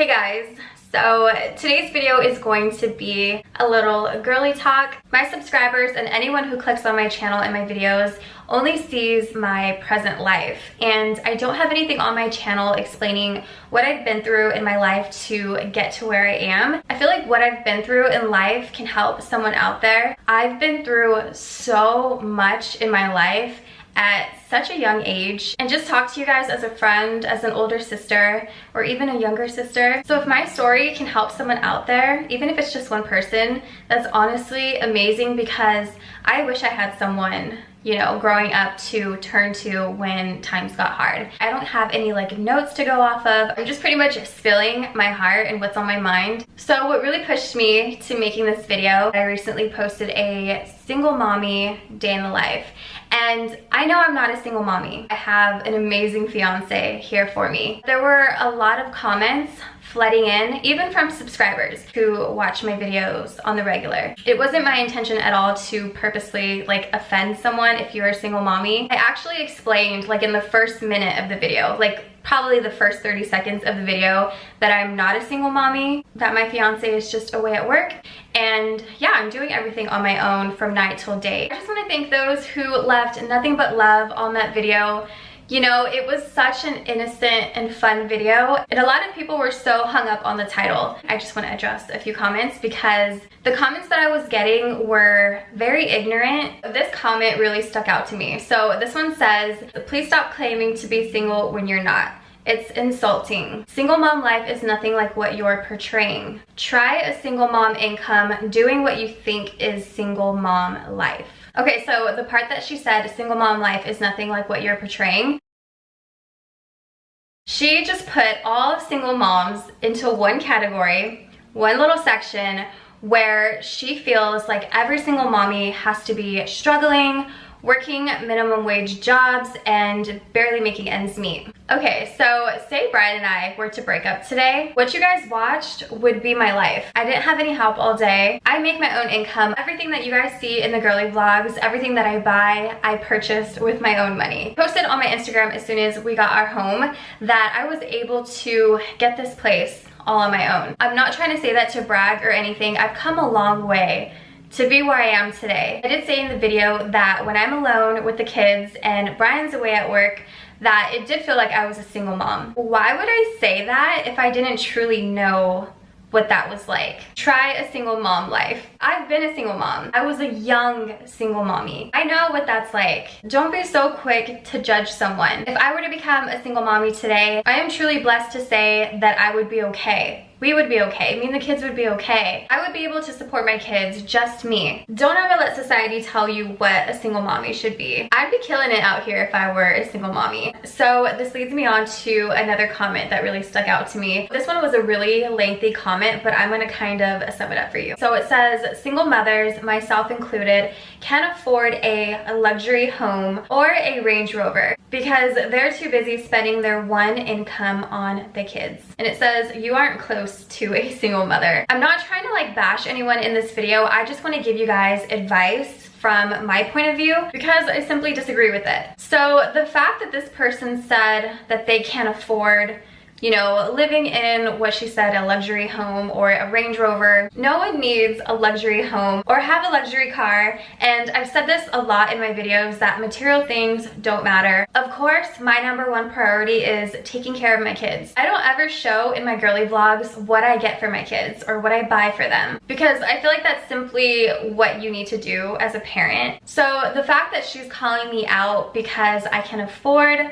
Hey guys, so today's video is going to be a little girly talk. My subscribers and anyone who clicks on my channel and my videos only sees my present life, and I don't have anything on my channel explaining what I've been through in my life to get to where I am. I feel like what I've been through in life can help someone out there. I've been through so much in my life at such a young age, and just talk to you guys as a friend, as an older sister, or even a younger sister. So if my story can help someone out there, even if it's just one person, that's honestly amazing, because I wish I had someone, you know, growing up to turn to when times got hard. I don't have any like notes to go off of. I'm just pretty much spilling my heart and what's on my mind. So what really pushed me to making this video, I recently posted a single mommy day in the life. And I know I'm not a single mommy. I have an amazing fiance here for me. There were a lot of comments flooding in, even from subscribers who watch my videos on the regular. It wasn't my intention at all to purposely like offend someone if you're a single mommy. I actually explained like in the first minute of the video, like probably the first 30 seconds of the video, that I'm not a single mommy, that my fiance is just away at work, and yeah, I'm doing everything on my own from night till day. I just want to thank those who left nothing but love on that video. You know, it was such an innocent and fun video, and a lot of people were so hung up on the title. I just want to address a few comments because the comments that I was getting were very ignorant. This comment really stuck out to me. So this one says, "Please stop claiming to be single when you're not. It's insulting. Single mom life is nothing like what you're portraying. Try a single mom income doing what you think is single mom life." Okay, so the part that she said, single mom life is nothing like what you're portraying, she just put all single moms into one category, one little section, where she feels like every single mommy has to be struggling, working minimum wage jobs, and barely making ends meet. Okay, so say Brian and I were to break up today, what you guys watched would be my life. I didn't have any help all day. I make my own income. Everything that you guys see in the girly vlogs, everything that I buy, I purchased with my own money. Posted on my Instagram as soon as we got our home that I was able to get this place all on my own. I'm not trying to say that to brag or anything. I've come a long way to be where I am today. I did say in the video that when I'm alone with the kids and Brian's away at work, that it did feel like I was a single mom. Why would I say that if I didn't truly know what that was like? Try a single mom life. I've been a single mom. I was a young single mommy. I know what that's like. Don't be so quick to judge someone. If I were to become a single mommy today, I am truly blessed to say that I would be okay. We would be okay. Me and the kids would be okay. I would be able to support my kids, just me. Don't ever let society tell you what a single mommy should be. I'd be killing it out here if I were a single mommy. So this leads me on to another comment that really stuck out to me. This one was a really lengthy comment, but I'm gonna kind of sum it up for you. So it says, single mothers, myself included, can't afford a luxury home or a Range Rover because they're too busy spending their one income on the kids. And it says, you aren't close to a single mother. I'm not trying to like bash anyone in this video. I just want to give you guys advice from my point of view because I simply disagree with it. So the fact that this person said that they can't afford, you know, living in what she said, a luxury home or a Range Rover. No one needs a luxury home or have a luxury car. And I've said this a lot in my videos that material things don't matter. Of course, my number one priority is taking care of my kids. I don't ever show in my girly vlogs what I get for my kids or what I buy for them because I feel like that's simply what you need to do as a parent. So the fact that she's calling me out because I can afford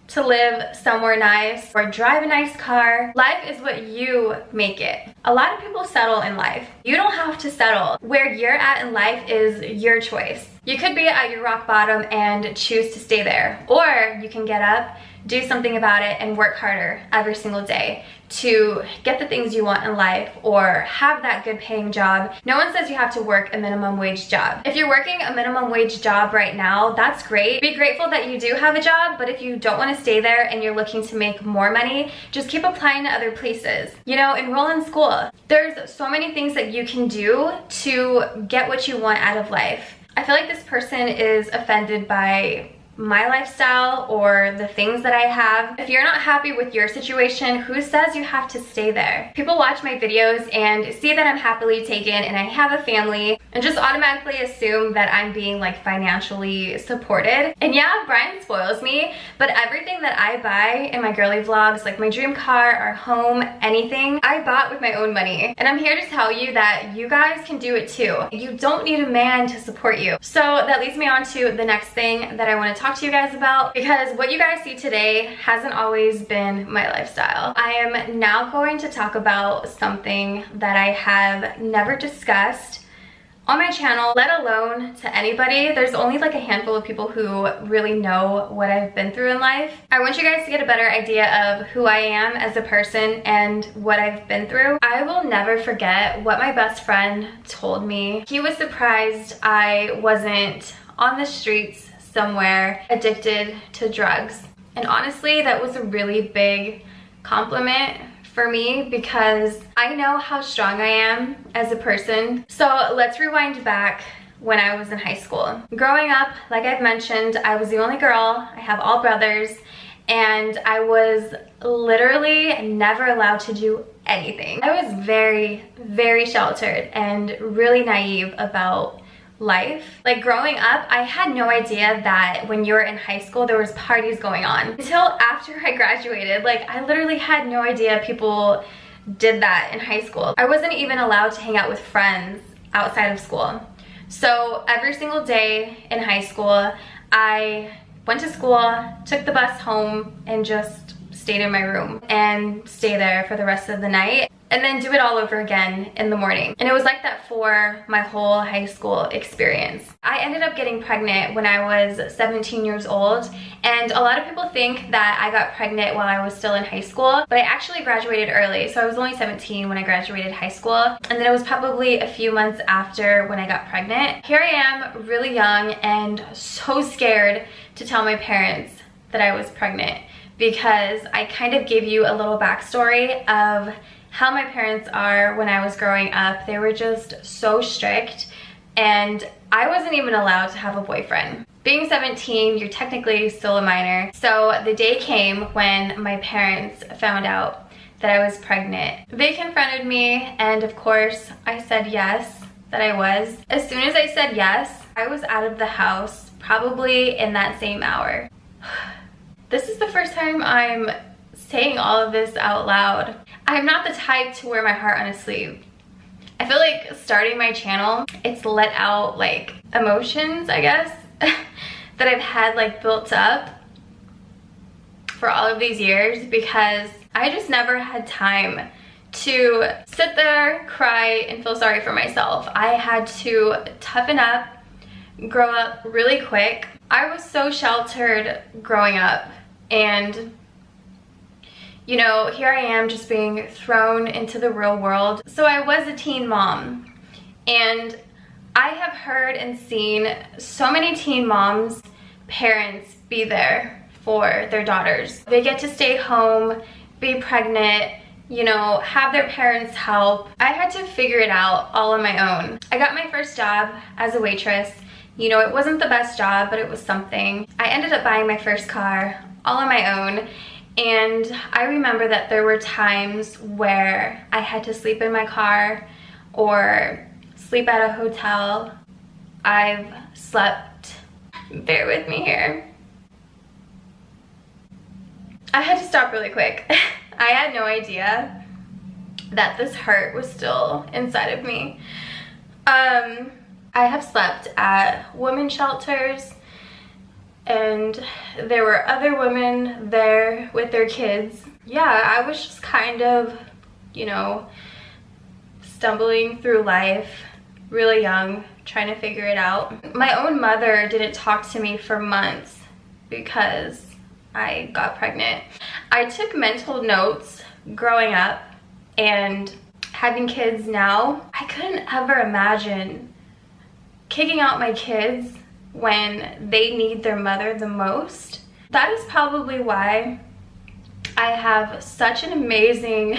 to live somewhere nice or drive a nice car. Life is what you make it. A lot of people settle in life. You don't have to settle. Where you're at in life is your choice. You could be at your rock bottom and choose to stay there, or you can get up, do something about it, and work harder every single day to get the things you want in life or have that good paying job. No one says you have to work a minimum wage job. If you're working a minimum wage job right now, that's great. Be grateful that you do have a job, but if you don't want to stay there and you're looking to make more money, just keep applying to other places. You know, enroll in school. There's so many things that you can do to get what you want out of life. I feel like this person is offended by my lifestyle or the things that I have. If you're not happy with your situation, who says you have to stay there? People watch my videos and see that I'm happily taken and I have a family and just automatically assume that I'm being like financially supported. And yeah, Brian spoils me, but everything that I buy in my girly vlogs, like my dream car, our home, anything, I bought with my own money. And I'm here to tell you that you guys can do it too. You don't need a man to support you. So that leads me on to the next thing that I want to talk to you guys about, because what you guys see today hasn't always been my lifestyle. I am now going to talk about something that I have never discussed on my channel, let alone to anybody. There's only like a handful of people who really know what I've been through in life. I want you guys to get a better idea of who I am as a person and what I've been through. I will never forget what my best friend told me. He was surprised I wasn't on the streets somewhere addicted to drugs. And honestly, that was a really big compliment for me because I know how strong I am as a person. So let's rewind back when I was in high school. Growing up, like I've mentioned, I was the only girl. I have all brothers, and I was literally never allowed to do anything. I was very, very sheltered and really naive about life. Like growing up, I had no idea that when you were in high school there was parties going on until after I graduated. Like I literally had no idea people did that in high school. I wasn't even allowed to hang out with friends outside of school. So every single day in high school, I went to school, took the bus home, and just stayed in my room and stay there for the rest of the night, and then do it all over again in the morning. And it was like that for my whole high school experience. I ended up getting pregnant when I was 17 years old, and a lot of people think that I got pregnant while I was still in high school, but I actually graduated early. So I was only 17 when I graduated high school, and then it was probably a few months after when I got pregnant. Here I am, really young and so scared to tell my parents that I was pregnant, because I kind of give you a little backstory of how my parents are when I was growing up. They were just so strict, and I wasn't even allowed to have a boyfriend. Being 17, you're technically still a minor. So the day came when my parents found out that I was pregnant. They confronted me, and of course I said yes, that I was. As soon as I said yes, I was out of the house probably in that same hour. This is the first time I'm saying all of this out loud. I'm not the type to wear my heart on a sleeve. I feel like starting my channel, it's let out like emotions, I guess, that I've had like built up for all of these years, because I just never had time to sit there, cry, and feel sorry for myself. I had to toughen up, grow up really quick. I was so sheltered growing up, and you know, here I am just being thrown into the real world. So I was a teen mom, and I have heard and seen so many teen moms, parents be there for their daughters. They get to stay home, be pregnant, you know, have their parents help. I had to figure it out all on my own. I got my first job as a waitress. You know, it wasn't the best job, but it was something. I ended up buying my first car all on my own. And I remember that there were times where I had to sleep in my car or sleep at a hotel. I've slept, bear with me here. I had to stop really quick. I had no idea that this hurt was still inside of me. I have slept at women's shelters, and there were other women there with their kids. Yeah, I was just kind of, you know, stumbling through life, really young, trying to figure it out. My own mother didn't talk to me for months because I got pregnant. I took mental notes growing up, and having kids now, I couldn't ever imagine kicking out my kids when they need their mother the most. That is probably why I have such an amazing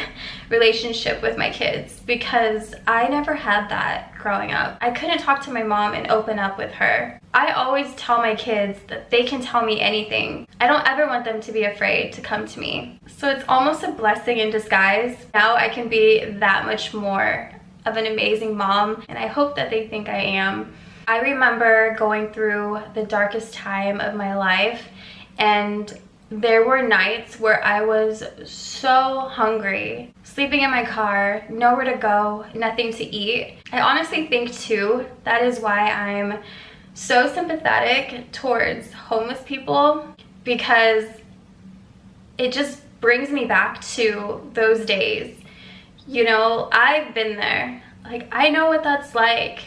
relationship with my kids, because I never had that growing up. I couldn't talk to my mom and open up with her. I always tell my kids that they can tell me anything. I don't ever want them to be afraid to come to me. So it's almost a blessing in disguise. Now I can be that much more of an amazing mom, and I hope that they think I am. I remember going through the darkest time of my life, and there were nights where I was so hungry, sleeping in my car, nowhere to go, nothing to eat. I honestly think too, that is why I'm so sympathetic towards homeless people, because it just brings me back to those days. You know, I've been there. Like, I know what that's like.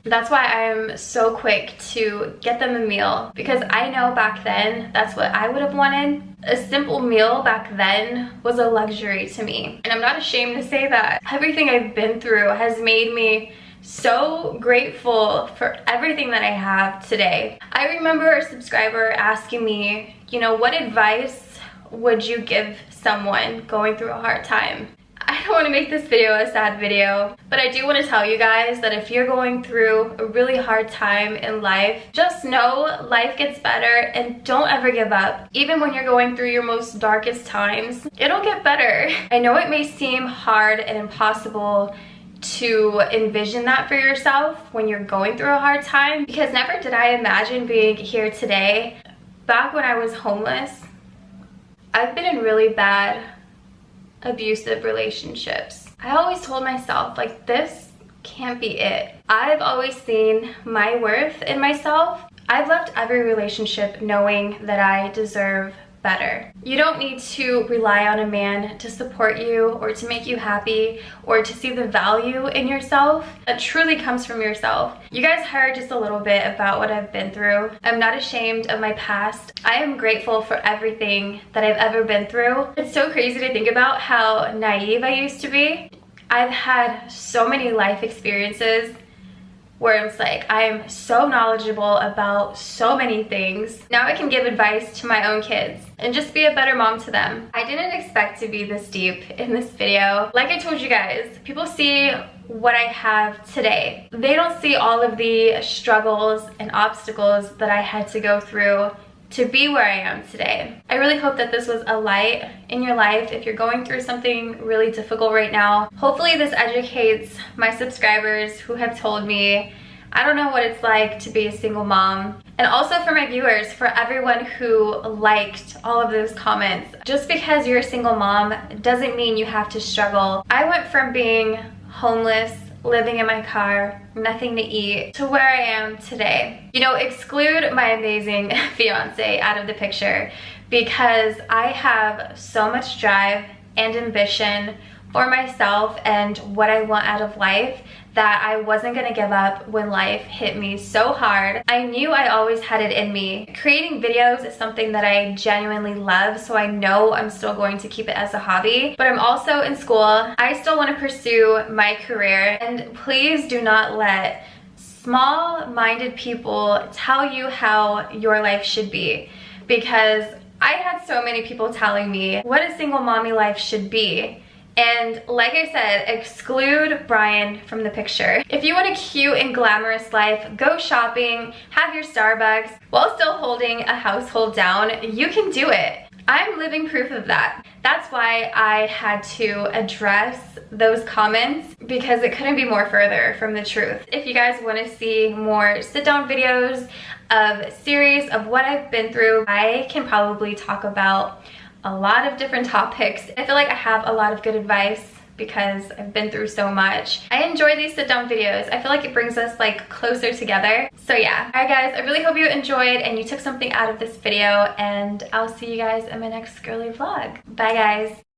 That's why I'm so quick to get them a meal, because I know back then that's what I would have wanted. A simple meal back then was a luxury to me. And I'm not ashamed to say that. Everything I've been through has made me so grateful for everything that I have today. I remember a subscriber asking me, you know, what advice would you give someone going through a hard time? I don't want to make this video a sad video, but I do want to tell you guys that if you're going through a really hard time in life, just know life gets better, and don't ever give up. Even when you're going through your most darkest times, it'll get better. I know it may seem hard and impossible to envision that for yourself when you're going through a hard time, because never did I imagine being here today. Back when I was homeless, I've been in really bad abusive relationships. I always told myself, like, this can't be it. I've always seen my worth in myself. I've left every relationship knowing that I deserve better. You don't need to rely on a man to support you or to make you happy or to see the value in yourself. That truly comes from yourself. You guys heard just a little bit about what I've been through. I'm not ashamed of my past. I am grateful for everything that I've ever been through. It's so crazy to think about how naive I used to be. I've had so many life experiences where it's like I am so knowledgeable about so many things. Now I can give advice to my own kids and just be a better mom to them. I didn't expect to be this deep in this video. Like I told you guys, people see what I have today. They don't see all of the struggles and obstacles that I had to go through to be where I am today. I really hope that this was a light in your life if you're going through something really difficult right now. Hopefully this educates my subscribers who have told me, I don't know what it's like to be a single mom. And also for my viewers, for everyone who liked all of those comments. Just because you're a single mom doesn't mean you have to struggle. I went from being homeless, living in my car, nothing to eat, to where I am today. You know, exclude my amazing fiance out of the picture, because I have so much drive and ambition for myself and what I want out of life that I wasn't gonna give up when life hit me so hard. I knew I always had it in me. Creating videos is something that I genuinely love, so I know I'm still going to keep it as a hobby. But I'm also in school. I still want to pursue my career, and please do not let small-minded people tell you how your life should be, because I had so many people telling me what a single mommy life should be. And like I said, exclude Brian from the picture. If you want a cute and glamorous life, go shopping, have your Starbucks, while still holding a household down, you can do it. I'm living proof of that. That's why I had to address those comments, because it couldn't be more further from the truth. If you guys want to see more sit-down videos of series of what I've been through, I can probably talk about a lot of different topics. I feel like I have a lot of good advice because I've been through so much. I enjoy these sit-down videos. I feel like it brings us like closer together. So yeah. Alright guys, I really hope you enjoyed and you took something out of this video, and I'll see you guys in my next girly vlog. Bye guys.